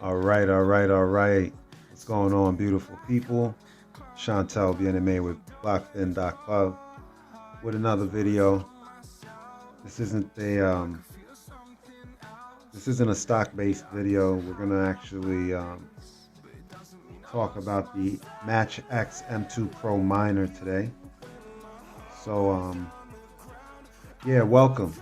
All right. What's going on, beautiful people? Chantel Bien-Aimé with BlokFin.Club with another video. This isn't a stock-based video. We're gonna actually talk about the MatchX M2 Pro miner today. So yeah, welcome.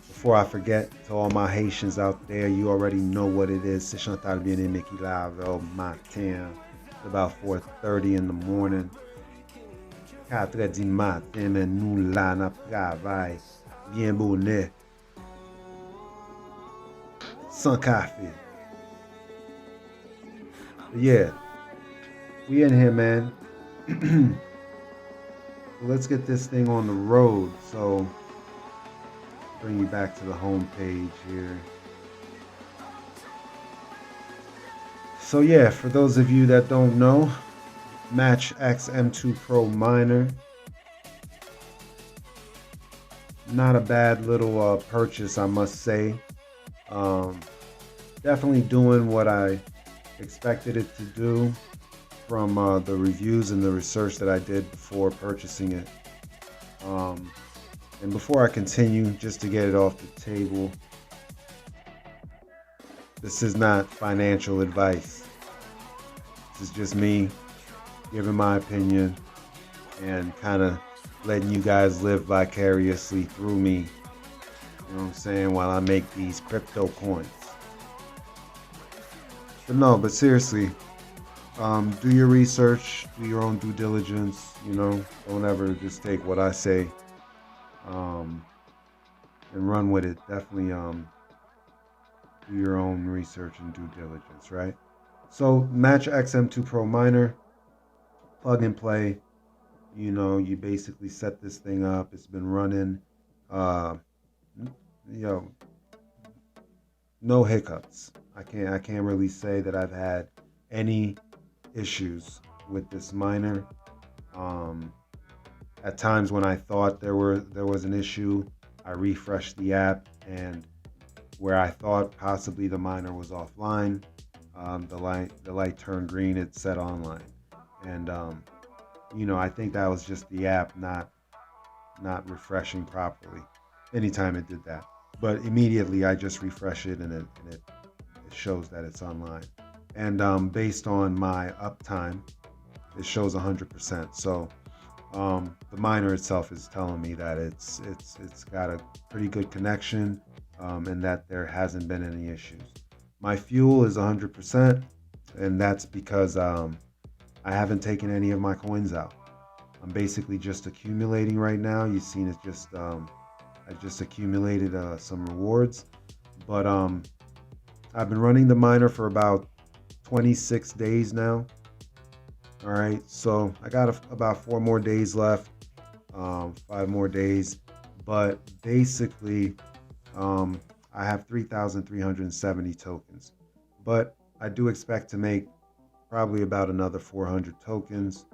Before I forget, to all my Haitians out there, you already know what it is. C'est Chantal Bien-Aimé qui lave au matin. It's about 4:30 in the morning. 4 du matin, mais nous là, n'a travail. Bien bonnet. Sans café. But yeah, we in here, man. Let's get this thing on the road. So, bring you back to the home page here. So yeah, for those of you that don't know, MatchX M2 Pro miner. Not a bad little purchase, I must say. Definitely doing what I expected it to do from the reviews and the research that I did before purchasing it. And before I continue, just to get it off the table, this is not financial advice. This is just me giving my opinion and kind of letting you guys live vicariously through me. You know what I'm saying? While I make these crypto coins. But seriously, do your research, do your own due diligence. Don't ever just take what I say and run with it. Definitely do your own research and due diligence, right? So MatchX M2 Pro miner, plug and play. You basically set this thing up. It's been running, no hiccups. I can't really say that I've had any issues with this miner. At times when I thought there was an issue, I refreshed the app, and where I thought possibly the miner was offline, the light turned green. It said online, and I think that was just the app not refreshing properly. Anytime it did that, but immediately I just refresh it, and it shows that it's online. And based on my uptime, it shows 100%. So the miner itself is telling me that it's got a pretty good connection, and that there hasn't been any issues. My fuel is 100%, and that's because I haven't taken any of my coins out. I'm basically just accumulating right now. You've seen it just I just accumulated some rewards, but I've been running the miner for about 26 days now. All right, so I got about 4 more days left, 5 more days, but basically I have 3,370 tokens, but I do expect to make probably about another 400 tokens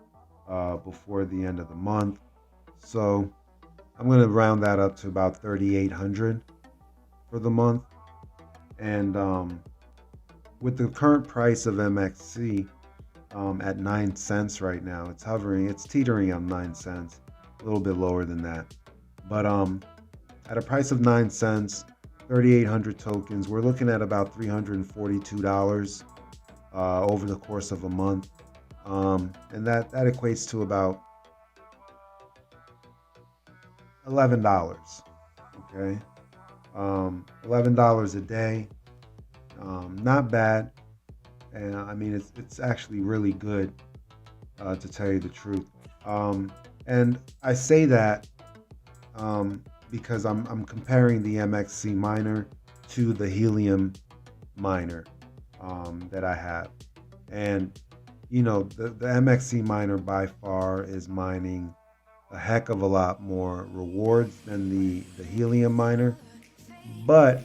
before the end of the month. So I'm going to round that up to about 3,800 for the month. And with the current price of MXC at 9 cents right now, it's teetering on 9 cents, a little bit lower than that. But at a price of 9 cents, 3,800 tokens, we're looking at about $342 over the course of a month. And that equates to about $11. Okay, $11 a day. Not bad, and I mean it's actually really good, to tell you the truth. And I say that because I'm comparing the MXC miner to the helium miner that I have, and the MXC miner by far is mining a heck of a lot more rewards than the helium miner, but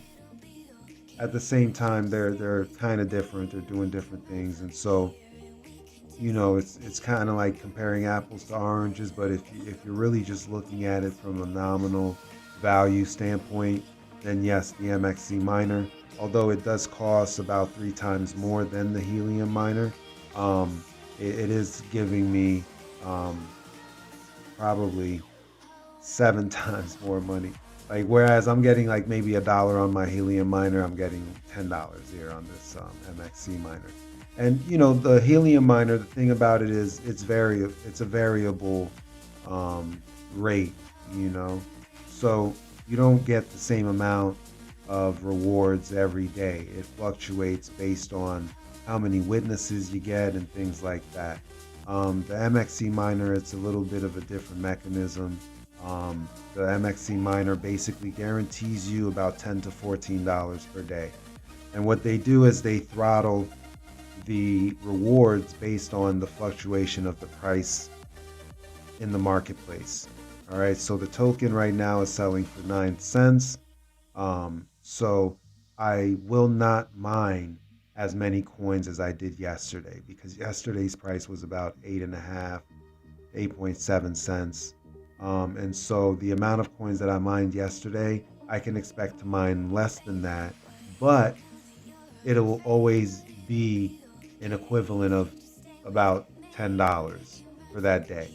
at the same time they're kind of different. They're doing different things, and so it's kind of like comparing apples to oranges. But if you're really just looking at it from a nominal value standpoint, then yes, the MXC miner, although it does cost about 3 times more than the helium miner, it is giving me um, probably 7 times more money. Like whereas I'm getting like maybe $1 on my helium miner, I'm getting $10 here on this MXC miner. And you know the helium miner, the thing about it is it's a variable um, rate, you know, so you don't get the same amount of rewards every day. It fluctuates based on how many witnesses you get and things like that. The MXC miner, it's a little bit of a different mechanism. The MXC miner basically guarantees you about $10 to $14 per day. And what they do is they throttle the rewards based on the fluctuation of the price in the marketplace. All right, so the token right now is selling for 9 cents. So I will not mine as many coins as I did yesterday because yesterday's price was about 8.5, 8.7 cents. And so the amount of coins that I mined yesterday, I can expect to mine less than that, but it'll always be an equivalent of about $10 for that day.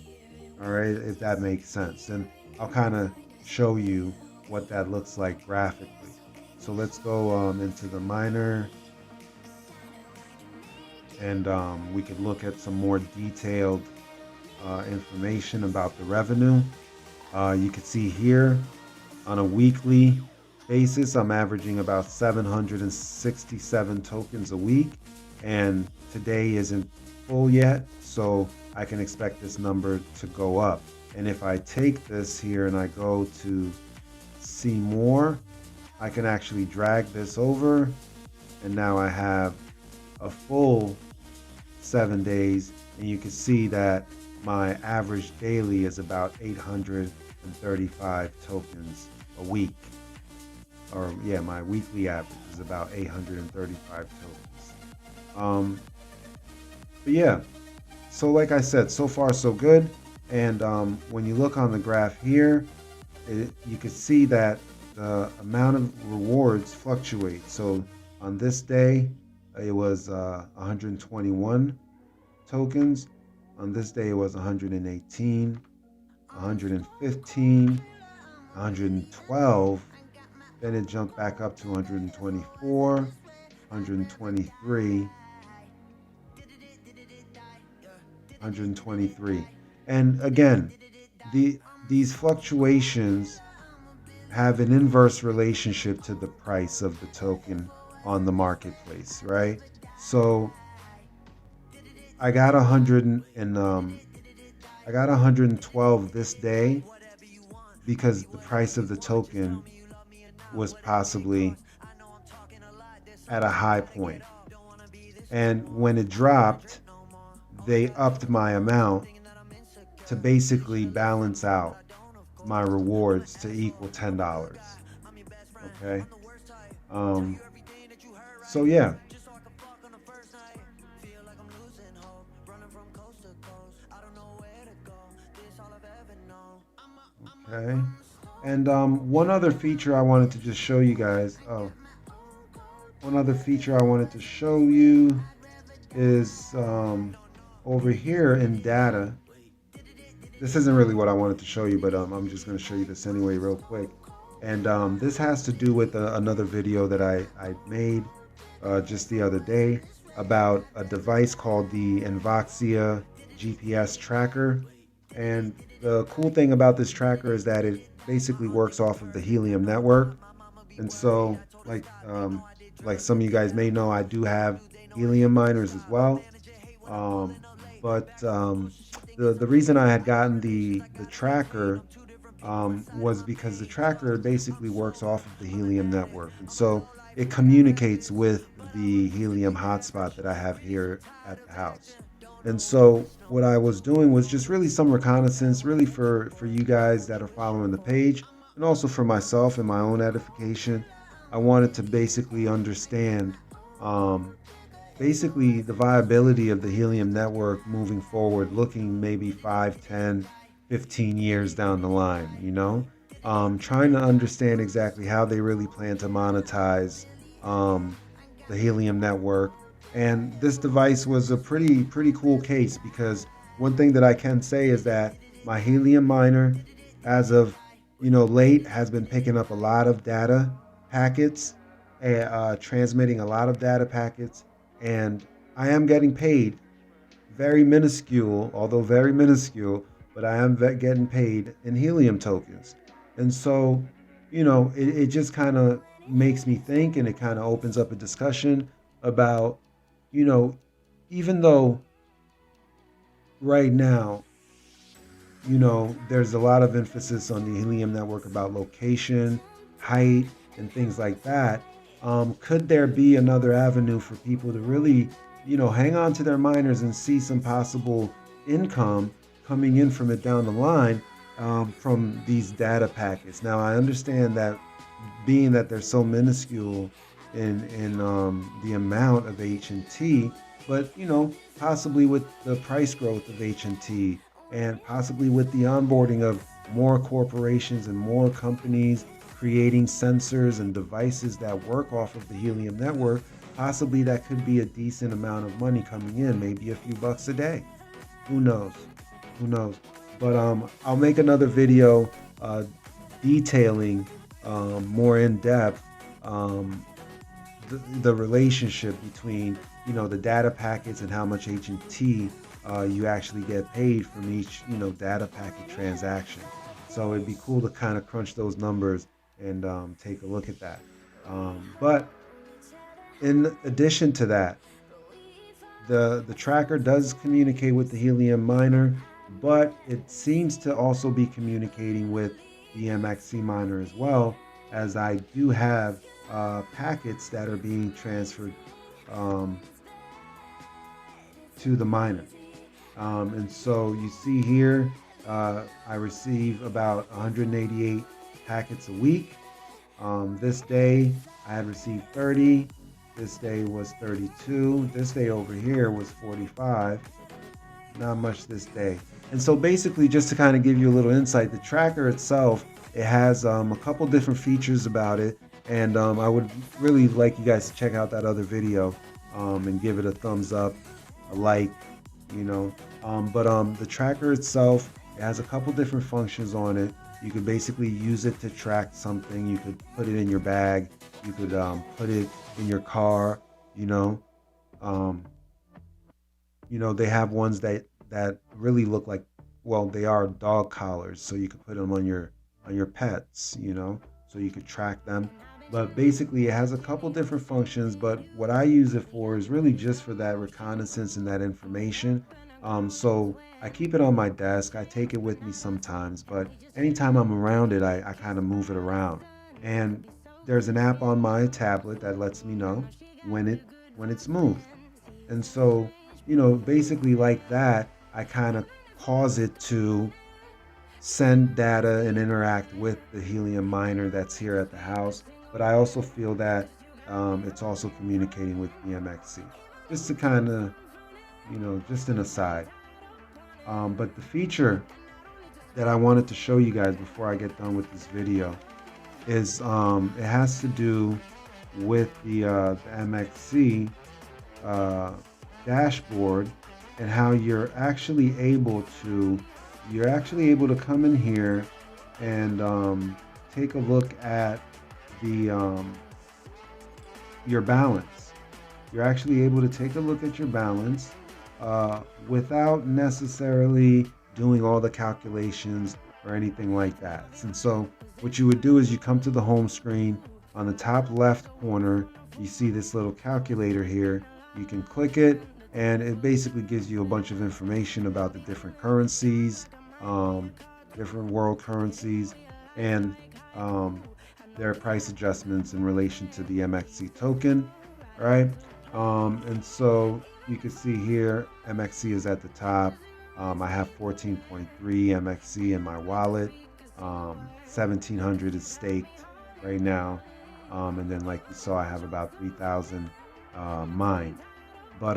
All right, if that makes sense. And I'll kind of show you what that looks like graphically. So let's go into the miner and we could look at some more detailed information about the revenue. You can see here on a weekly basis, I'm averaging about 767 tokens a week, and today isn't full yet, so I can expect this number to go up. And if I take this here and I go to see more, I can actually drag this over, and now I have a full 7 days, and you can see that my average daily is about 835 tokens a week. Or yeah, my weekly average is about 835 tokens. But yeah, so like I said, so far so good. And when you look on the graph here, you can see that the amount of rewards fluctuate. So on this day, it was 121 tokens. On this day, it was 118, 115, 112. Then it jumped back up to 124, 123, 123. And again, these fluctuations have an inverse relationship to the price of the token on the marketplace, right? So I got 112 this day because the price of the token was possibly at a high point. And when it dropped, they upped my amount to basically balance out my rewards to equal $10. Okay. So yeah. Okay. And one other feature I wanted to just show you guys. One other feature I wanted to show you is over here in data. This isn't really what I wanted to show you, but I'm just going to show you this anyway real quick. And this has to do with another video that I made just the other day about a device called the Envoxia GPS tracker. And the cool thing about this tracker is that it basically works off of the Helium network. And so like some of you guys may know, I do have Helium miners as well. The reason I had gotten the tracker was because the tracker basically works off of the Helium network. And so it communicates with the Helium hotspot that I have here at the house. And so what I was doing was just really some reconnaissance, really for you guys that are following the page, and also for myself and my own edification. I wanted to basically understand basically the viability of the Helium network moving forward, looking maybe 5, 10, 15 years down the line, you know? trying to understand exactly how they really plan to monetize um, the Helium network. And this device was a pretty cool case, because one thing that I can say is that my Helium miner, as of late, has been picking up a lot of data packets, transmitting a lot of data packets, and I am getting paid very minuscule, although very minuscule, but I am getting paid in helium tokens. And so, it just kind of makes me think, and it kind of opens up a discussion about, you know, even though right now, there's a lot of emphasis on the helium network about location, height, and things like that. Could there be another avenue for people to really, hang on to their miners and see some possible income coming in from it down the line, from these data packets? Now, I understand that, being that they're so minuscule in the amount of H&T, but possibly with the price growth of H&T, and possibly with the onboarding of more corporations and more companies creating sensors and devices that work off of the helium network, possibly that could be a decent amount of money coming in, maybe a few bucks a day. Who knows? Who knows? But I'll make another video detailing more in depth, um, the relationship between the data packets and how much H&T you actually get paid from each data packet transaction. So it'd be cool to kind of crunch those numbers and take a look at that. But in addition to that, the tracker does communicate with the helium miner, but it seems to also be communicating with the MXC miner as well, as I do have packets that are being transferred um, to the miner. And so you see here, I receive about 188 packets a week. This day I had received 30. This day was 32. This day over here was 45. Not much this day. And so basically, just to kind of give you a little insight, the tracker itself, it has a couple different features about it. And I would really like you guys to check out that other video, and give it a thumbs up, a like, you know. But the tracker itself, it has a couple different functions on it. You could basically use it to track something. You could put it in your bag. You could put it in your car. You know, um, they have ones that really look like, well, they are dog collars, so you could put them on your pets. So you could track them. But basically, it has a couple different functions. But what I use it for is really just for that reconnaissance and that information. So I keep it on my desk. I take it with me sometimes, but anytime I'm around it, I kind of move it around. And there's an app on my tablet that lets me know when it's moved. And so, basically like that, I kind of cause it to send data and interact with the helium miner that's here at the house. But I also feel that it's also communicating with BMXC. Just to kind of, just an aside. But the feature that I wanted to show you guys before I get done with this video is, it has to do with the MXC dashboard, and how you're actually able to come in here and take a look at the your balance. You're actually able to take a look at your balance without necessarily doing all the calculations or anything like that. And so what you would do is you come to the home screen. On the top left corner, you see this little calculator here. You can click it, and it basically gives you a bunch of information about the different currencies, different world currencies, and their price adjustments in relation to the MXC token, right? And so you can see here, MXC is at the top. I have 14.3 MXC in my wallet. 1,700 is staked right now. And then, like you saw, I have about 3,000 mined. But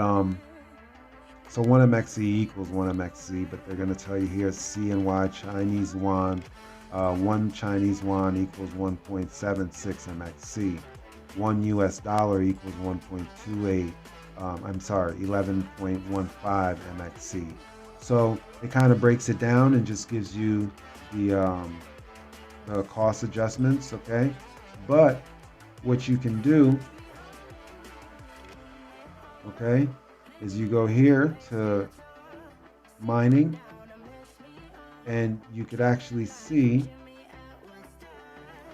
so 1 MXC equals 1 MXC, but they're going to tell you here CNY, Chinese yuan, 1 Chinese yuan equals 1.76 MXC. 1 US dollar equals 1.28, I'm sorry, 11.15 MXC. So it kind of breaks it down and just gives you the cost adjustments, okay? But what you can do, okay, is you go here to mining, and you could actually see,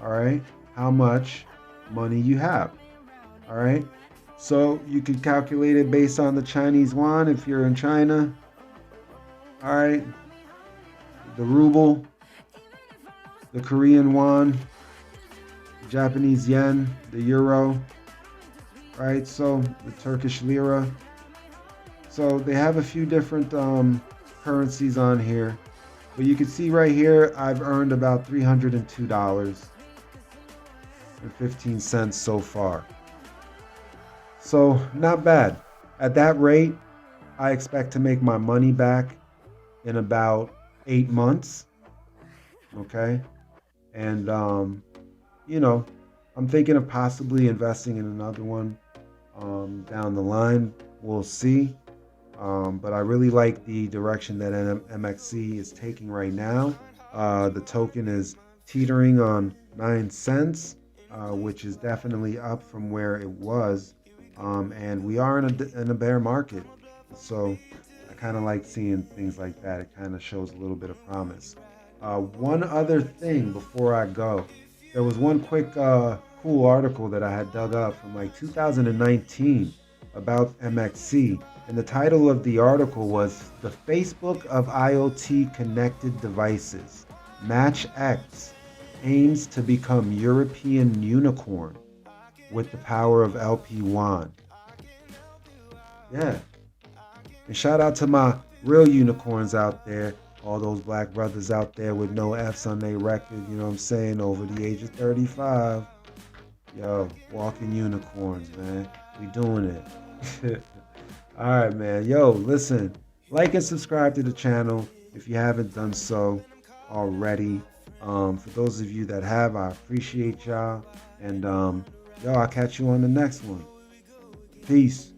all right, how much money you have. All right, so you could calculate it based on the Chinese yuan if you're in China. All right, the ruble, the Korean won, the Japanese yen, the euro. All right, so the Turkish lira. So they have a few different currencies on here, but you can see right here I've earned about $302.15 so far. So not bad. At that rate, I expect to make my money back in about 8 months. Okay. And, you know, I'm thinking of possibly investing in another one down the line. We'll see. But I really like the direction that MXC is taking right now. The token is teetering on 9 cents, which is definitely up from where it was. And we are in a bear market. So I kind of like seeing things like that. It kind of shows a little bit of promise. One other thing before I go, there was one quick cool article that I had dug up from like 2019 about MXC. And the title of the article was "The Facebook of IoT Connected Devices. MatchX aims to become European unicorn with the power of LP1." Yeah. And shout out to my real unicorns out there, all those black brothers out there with no F's on their record, you know what I'm saying, over the age of 35. Yo, walking unicorns, man. We doing it. All right, man. Yo, listen, like and subscribe to the channel if you haven't done so already. For those of you that have, I appreciate y'all. And yo, I'll catch you on the next one. Peace.